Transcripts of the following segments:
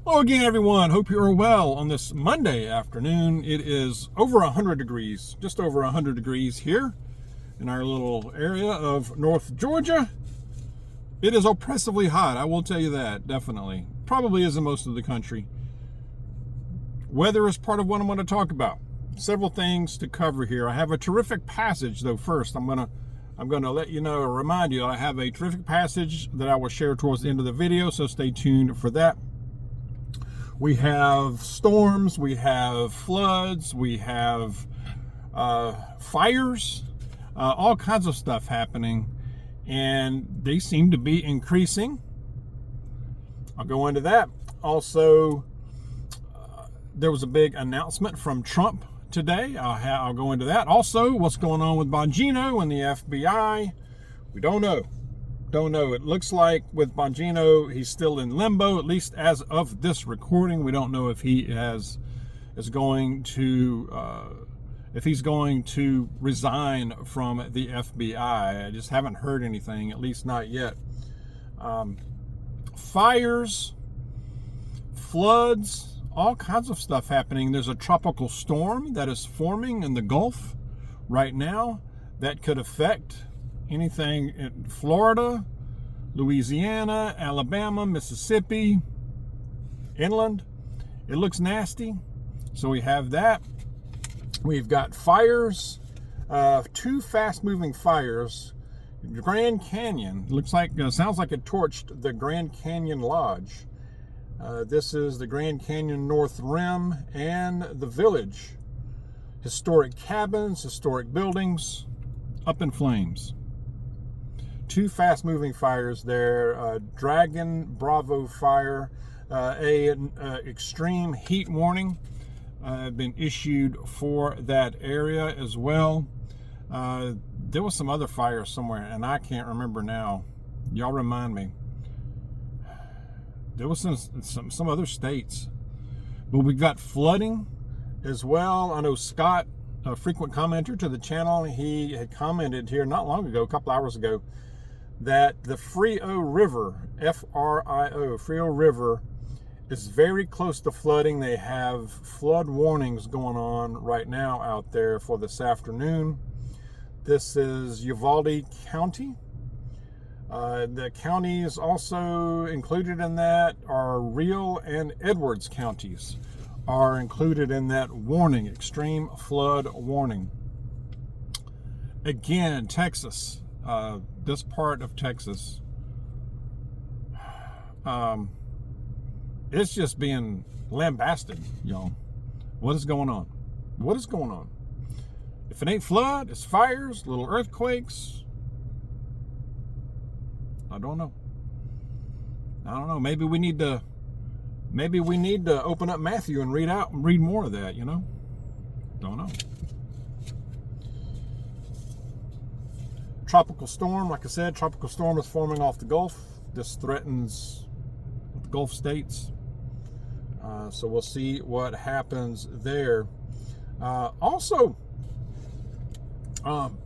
Hello again, everyone. Hope you're well on this Monday afternoon. It is over 100 degrees, just over 100 degrees here in our little area of North Georgia. It is oppressively hot, I will tell you that, definitely. Probably is in most of the country. Weather is part of what I'm going to talk about. Several things to cover here. I have a terrific passage, though. First, I'm going to let you know, or remind you, I have a terrific passage that I will share towards the end of the video, so stay tuned for that. We have storms, we have floods, we have fires, all kinds of stuff happening, and they seem to be increasing. I'll go into that. Also, there was a big announcement from Trump today. I'll go into that. Also, what's going on with Bongino and the FBI? We don't know. It looks like with Bongino, he's still in limbo, at least as of this recording. We don't know if he is going to resign from the FBI. I just haven't heard anything, at least not yet. Fires, floods, all kinds of stuff happening. There's a tropical storm that is forming in the Gulf right now that could affect anything in Florida, Louisiana, Alabama, Mississippi, inland. It looks nasty. So we have that. We've got fires, two fast-moving fires. Grand Canyon sounds like it torched the Grand Canyon Lodge. This is the Grand Canyon North Rim and the Village. Historic cabins, historic buildings, up in flames. Two fast-moving fires there. Dragon Bravo fire. Extreme heat warning been issued for that area as well. There was some other fires somewhere, and I can't remember now. Y'all remind me. There was some other states. But we've got flooding as well. I know Scott, a frequent commenter to the channel, he had commented here not long ago, a couple hours ago, that the Frio River, F-R-I-O, Frio River, is very close to flooding. They have flood warnings going on right now out there for this afternoon. This is Uvalde County. The counties also included in that are Real and Edwards counties are included in that warning, extreme flood warning. Again, Texas. This part of Texas, it's just being lambasted, y'all. What is going on? What is going on? If it ain't flood, it's fires, little earthquakes. I don't know. Maybe we need to open up Matthew and read more of that, you know? Don't know. Tropical storm, like I said, tropical storm is forming off the Gulf. This threatens the Gulf states. So we'll see what happens there. Also, I'll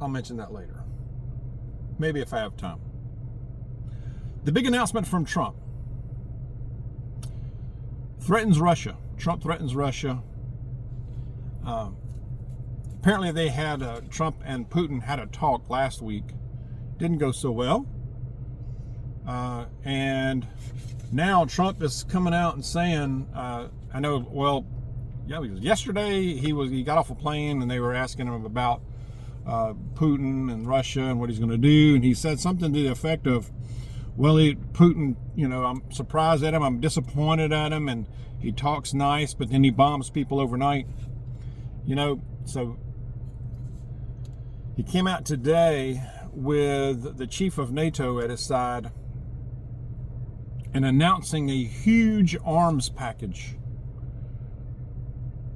mention that later. Maybe if I have time. The big announcement from Trump. Threatens Russia. Trump threatens Russia. Apparently they had, Trump and Putin had a talk last week. Didn't go so well. And now Trump is coming out and saying, yesterday he got off a plane and they were asking him about Putin and Russia and what he's going to do. And he said something to the effect of, Putin, I'm surprised at him. I'm disappointed at him. And he talks nice, but then he bombs people overnight. So he came out today with the chief of NATO at his side and announcing a huge arms package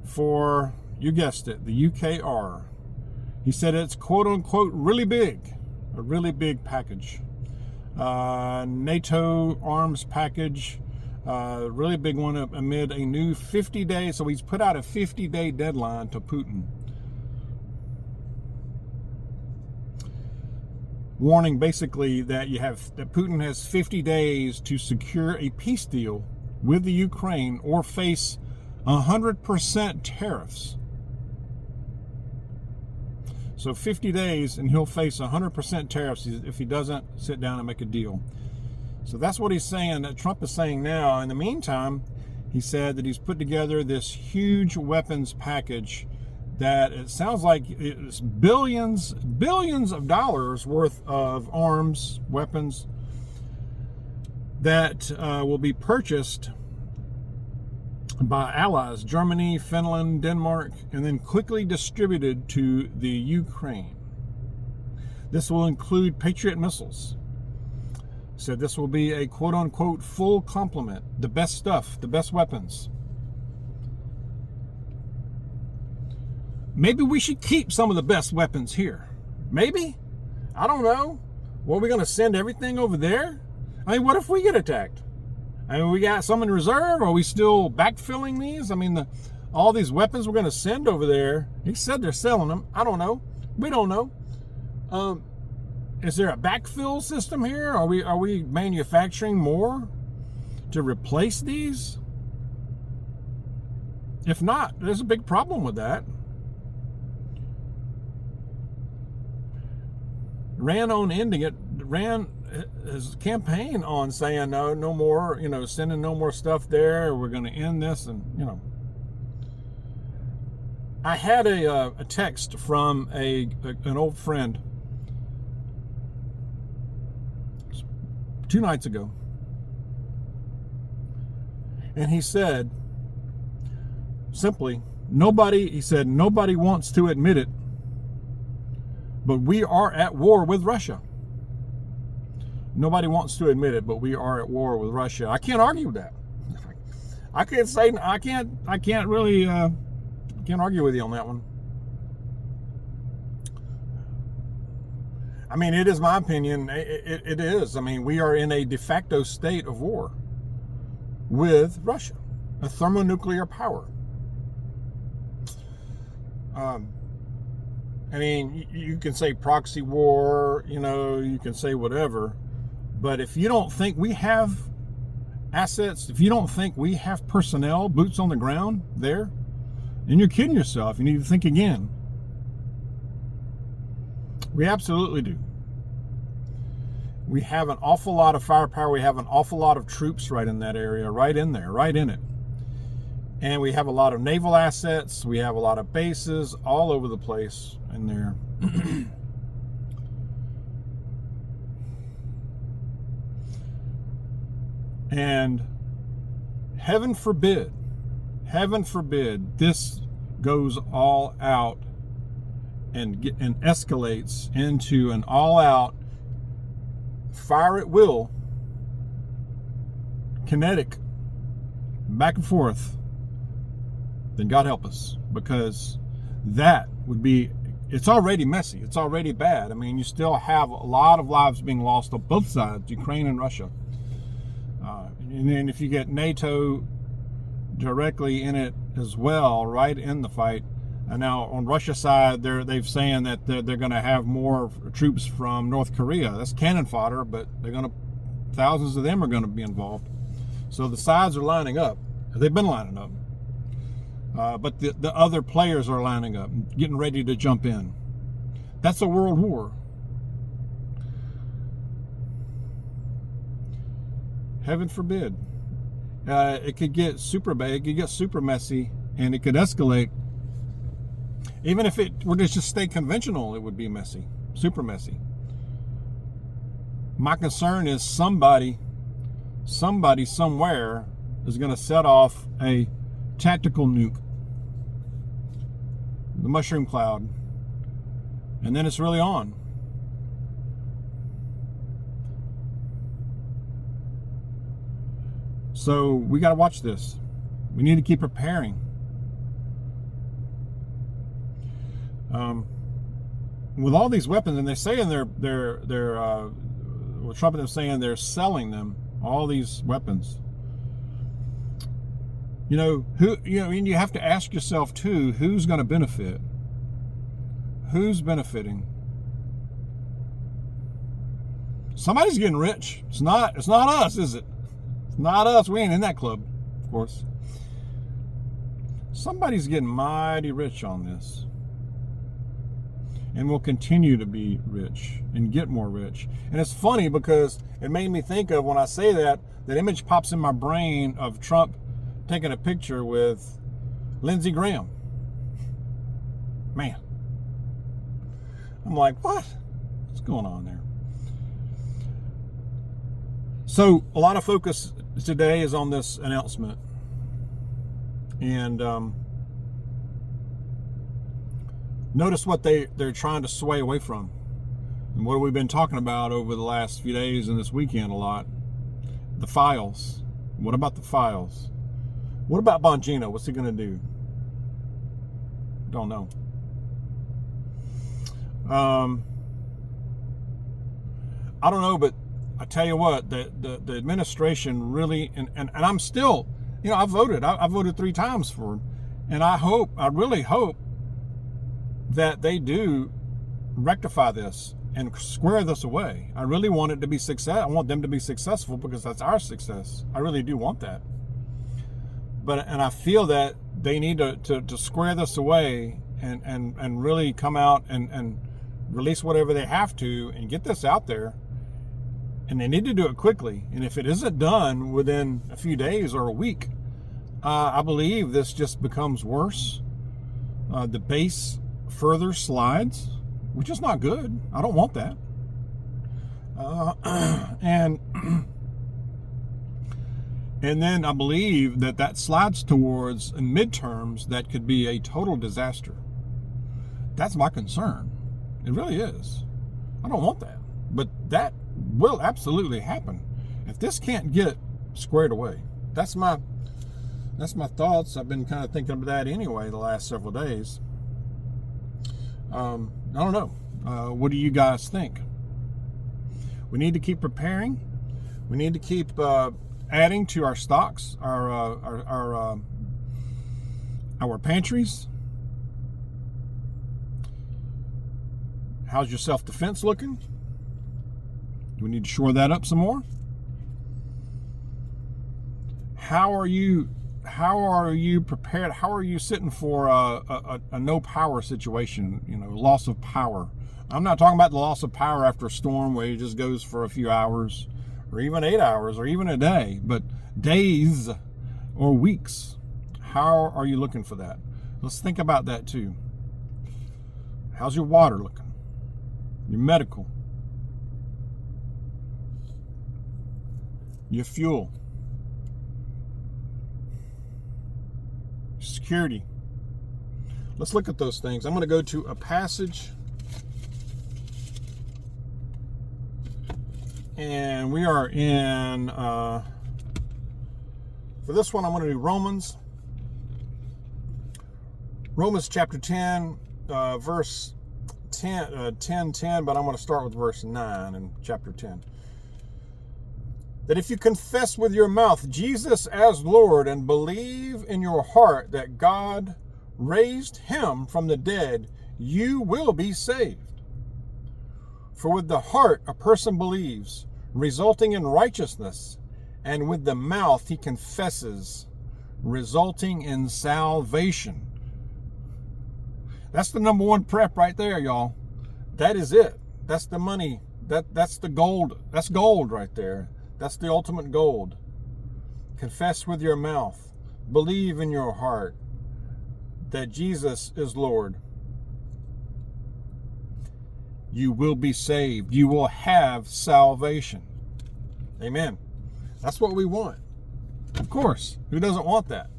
for, you guessed it, the UKR. He said it's quote unquote really big, a really big package. NATO arms package, really big one amid a new 50-day, so he's put out a 50-day deadline to Putin. warning basically that Putin has 50 days to secure a peace deal with the Ukraine or face 100% tariffs. So 50 days and he'll face 100% tariffs if he doesn't sit down and make a deal. So that's what he's saying, that Trump is saying now. In the meantime, he said that he's put together this huge weapons package that it sounds like it's billions of dollars worth of arms, weapons that will be purchased by allies, Germany, Finland, Denmark, and then quickly distributed to the Ukraine. This will include Patriot missiles. Said this will be a quote-unquote full complement, the best stuff, the best weapons. Maybe we should keep some of the best weapons here. Maybe? I don't know. What, are we going to send everything over there? I mean, what if we get attacked? I mean, we got some in reserve. Are we still backfilling these? I mean, all these weapons we're going to send over there, he said they're selling them. I don't know. We don't know. Is there a backfill system here? Are we manufacturing more to replace these? If not, there's a big problem with that. Ran his campaign on saying no more, sending no more stuff there. We're going to end this, and I had a text from an old friend 2 nights ago, and he said simply, nobody wants to admit it, but we are at war with Russia. Nobody wants to admit it, but we are at war with Russia. I can't argue with that. I can't really argue with you on that one. I mean, it is my opinion. It is. I mean, we are in a de facto state of war with Russia, a thermonuclear power. I mean, you can say proxy war, you can say whatever, but if you don't think we have assets, if you don't think we have personnel, boots on the ground there, then you're kidding yourself. You need to think again. We absolutely do. We have an awful lot of firepower. We have an awful lot of troops right in that area, right in there, right in it. And we have a lot of naval assets. We have a lot of bases all over the place in there. And heaven forbid this goes all out and escalates into an all-out, fire at will, kinetic, back and forth, then God help us, because that would be, it's already messy. It's already bad. I mean, you still have a lot of lives being lost on both sides, Ukraine and Russia. And then if you get NATO directly in it as well, right in the fight. And now on Russia's side, they've saying that they're going to have more troops from North Korea. That's cannon fodder, but thousands of them are going to be involved. So the sides are lining up. They've been lining up. But the other players are lining up, getting ready to jump in. That's a world war. Heaven forbid. It could get super bad. It could get super messy, and it could escalate. Even if it were to just stay conventional, it would be messy, super messy. My concern is somebody somewhere is going to set off a tactical nuke, the mushroom cloud, and then it's really on. So we got to watch this. We need to keep preparing. With all these weapons, and they're saying Trump is saying they're selling them, all these weapons. And you have to ask yourself too, who's going to benefit? Who's benefiting? Somebody's getting rich. It's not us, is it? It's not us. We ain't in that club, of course. Somebody's getting mighty rich on this. And will continue to be rich and get more rich. And it's funny because it made me think of, when I say that image pops in my brain of Trump taking a picture with Lindsey Graham. Man. I'm like, what? What's going on there? So a lot of focus today is on this announcement. And notice what they're trying to sway away from. And what have we been talking about over the last few days and this weekend a lot? The files. What about the files? What about Bongino? What's he going to do? Don't know. I don't know, but I tell you what, the administration really, and I'm still, I voted. I voted 3 times for him. And I really hope that they do rectify this and square this away. I really want it to be success. I want them to be successful because that's our success. I really do want that. And I feel that they need to square this away and really come out and release whatever they have to and get this out there. And they need to do it quickly. And if it isn't done within a few days or a week, I believe this just becomes worse. The base further slides, which is not good. I don't want that. And then I believe that slides towards midterms that could be a total disaster. That's my concern. It really is. I don't want that. But that will absolutely happen if this can't get squared away. That's my thoughts. I've been kind of thinking of that anyway the last several days. I don't know. What do you guys think? We need to keep preparing. We need to keep adding to our stocks, our pantries. How's your self-defense looking? Do we need to shore that up some more? How are you prepared? How are you sitting for a no power situation? Loss of power. I'm not talking about the loss of power after a storm where it just goes for a few hours or even 8 hours or even a day, but days or weeks. How are you looking for that? Let's think about that too. How's your water looking? Your medical? Your fuel? Security? Let's look at those things. I'm going to go to a passage. And we are in, for this one, I'm going to do Romans chapter 10, verse 10, but I'm going to start with verse 9 in chapter 10. That if you confess with your mouth Jesus as Lord and believe in your heart that God raised him from the dead, you will be saved. For with the heart a person believes, resulting in righteousness, and with the mouth he confesses, resulting in salvation. That's the number one prep right there, y'all. That is it. That's the money. That's the gold. That's gold right there. That's the ultimate gold. Confess with your mouth. Believe in your heart that Jesus is Lord. You will be saved. You will have salvation. Amen. That's what we want. Of course. Who doesn't want that?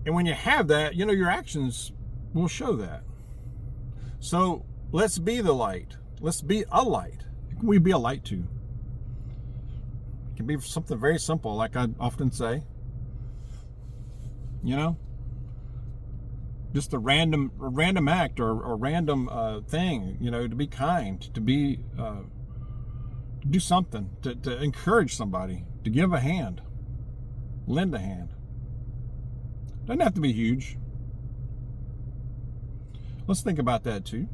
And when you have that, your actions will show that. So let's be the light. Let's be a light. Who can we be a light to? It can be something very simple, like I often say. Just a random act or random thing, to be kind, to be to do something, to encourage somebody, to give a hand, lend a hand. Doesn't have to be huge. Let's think about that too.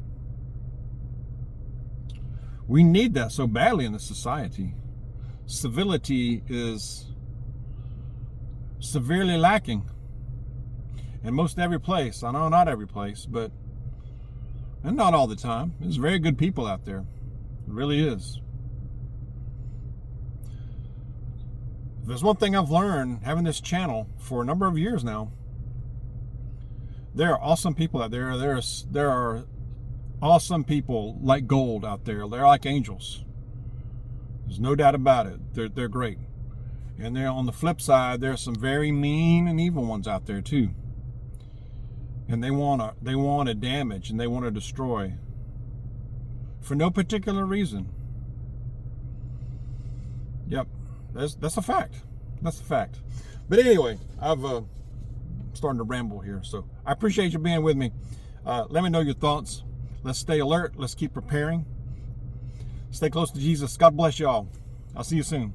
We need that so badly in this society. Civility is severely lacking in most every place. I know not every place, but and not all the time. There's very good people out there. It really is. If there's one thing I've learned having this channel for a number of years now, there are awesome people out there. There are awesome people like gold out there. They're like angels. There's no doubt about it. They're great. And they're on the flip side, there's some very mean and evil ones out there too. And they want to damage and they want to destroy for no particular reason. Yep, that's a fact. That's a fact. But anyway, I'm starting to ramble here, so I appreciate you being with me. Let me know your thoughts. Let's stay alert. Let's keep preparing. Stay close to Jesus. God bless y'all. I'll see you soon.